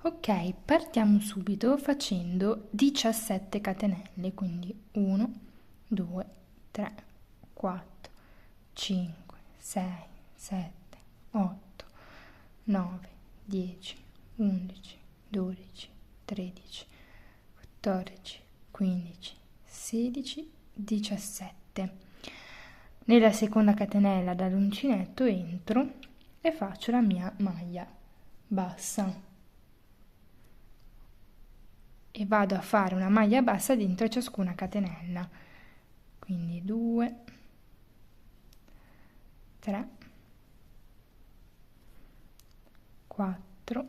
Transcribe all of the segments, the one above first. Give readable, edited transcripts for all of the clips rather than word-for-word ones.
Ok, partiamo subito facendo 17 catenelle, quindi 1, 2, 3, 4, 5, 6, 7, 8, 9, 10, 11, 12, 13, 14, 15, 16, 17. Nella seconda catenella dall'uncinetto entro e faccio la mia maglia bassa e vado a fare una maglia bassa dentro ciascuna catenella, quindi 2, 3, 4.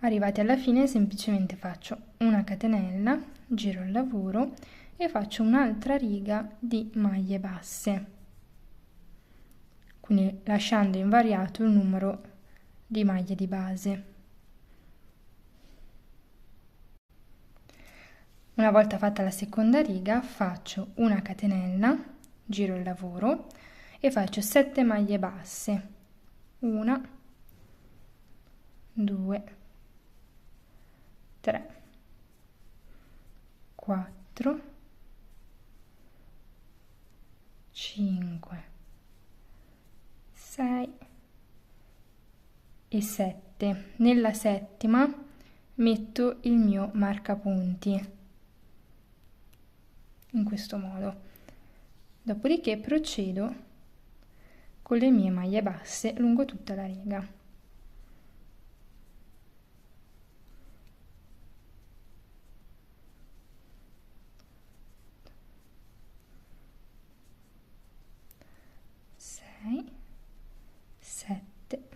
Arrivati alla fine semplicemente faccio una catenella, giro il lavoro e faccio un'altra riga di maglie basse, quindi lasciando invariato il numero di maglie di base. Una volta fatta la seconda riga faccio una catenella, giro il lavoro e faccio 7 maglie basse, 1, 2, 3, 4, 5, 6 e 7. Nella settima metto il mio marcapunti in questo modo. Dopodiché procedo con le mie maglie basse lungo tutta la riga. Sei, 7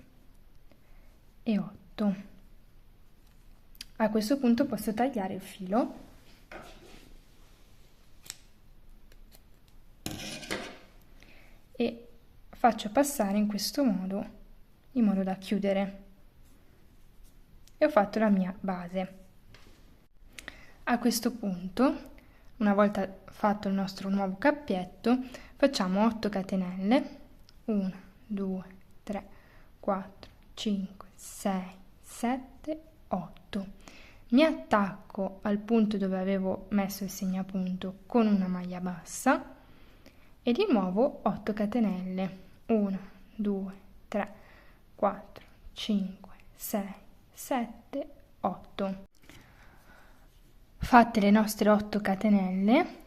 e 8. A questo punto posso tagliare il filo e faccio passare in questo modo, in modo da chiudere. E ho fatto la mia base. A questo punto, una volta fatto il nostro nuovo cappietto, facciamo 8 catenelle, 1, 2, 3, 4, 5, 6, 7, 8. Mi attacco al punto dove avevo messo il segnapunto con una maglia bassa e di nuovo 8 catenelle, 1, 2, 3, 4, 5, 6, 7, 8. Fatte le nostre 8 catenelle,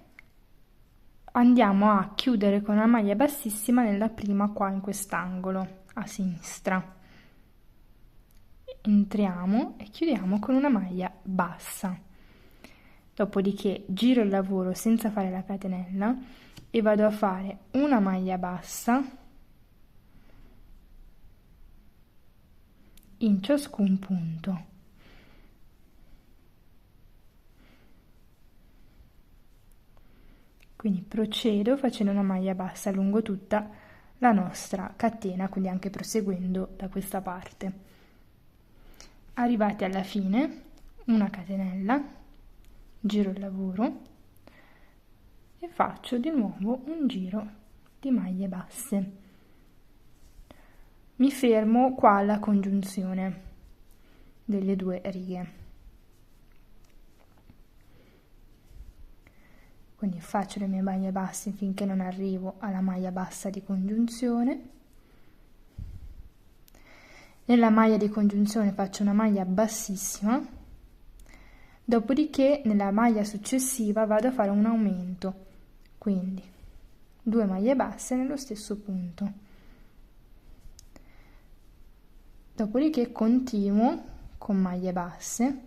andiamo a chiudere con una maglia bassissima nella prima qua in quest'angolo a sinistra. Entriamo e chiudiamo con una maglia bassa. Dopodiché giro il lavoro senza fare la catenella e vado a fare una maglia bassa in ciascun punto. Quindi procedo facendo una maglia bassa lungo tutta la nostra catena, quindi anche proseguendo da questa parte. Arrivati alla fine, una catenella, giro il lavoro e faccio di nuovo un giro di maglie basse. Mi fermo qua alla congiunzione delle due righe. Quindi faccio le mie maglie basse finché non arrivo alla maglia bassa di congiunzione. Nella maglia di congiunzione faccio una maglia bassissima, dopodiché nella maglia successiva vado a fare un aumento, quindi 2 maglie basse nello stesso punto. Dopodiché continuo con maglie basse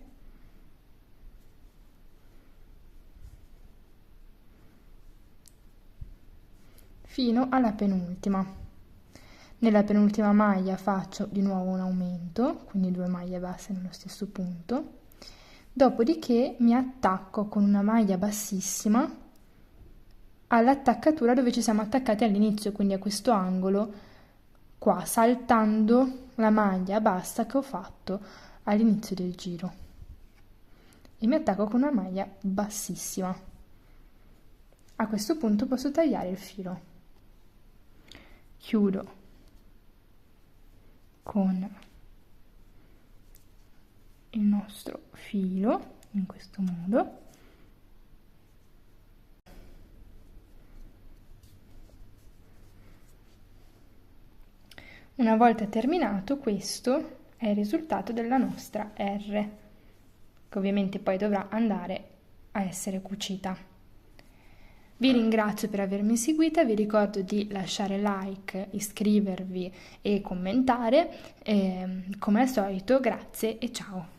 fino alla penultima. Nella penultima maglia faccio di nuovo un aumento, quindi 2 maglie basse nello stesso punto. Dopodiché mi attacco con una maglia bassissima all'attaccatura dove ci siamo attaccati all'inizio, quindi a questo angolo qua, saltando la maglia bassa che ho fatto all'inizio del giro. E mi attacco con una maglia bassissima. A questo punto posso tagliare il filo. Chiudo con il nostro filo in questo modo. Una volta terminato, questo è il risultato della nostra R, che ovviamente poi dovrà andare a essere cucita. Vi ringrazio per avermi seguita, vi ricordo di lasciare like, iscrivervi e commentare. Come al solito, grazie e ciao!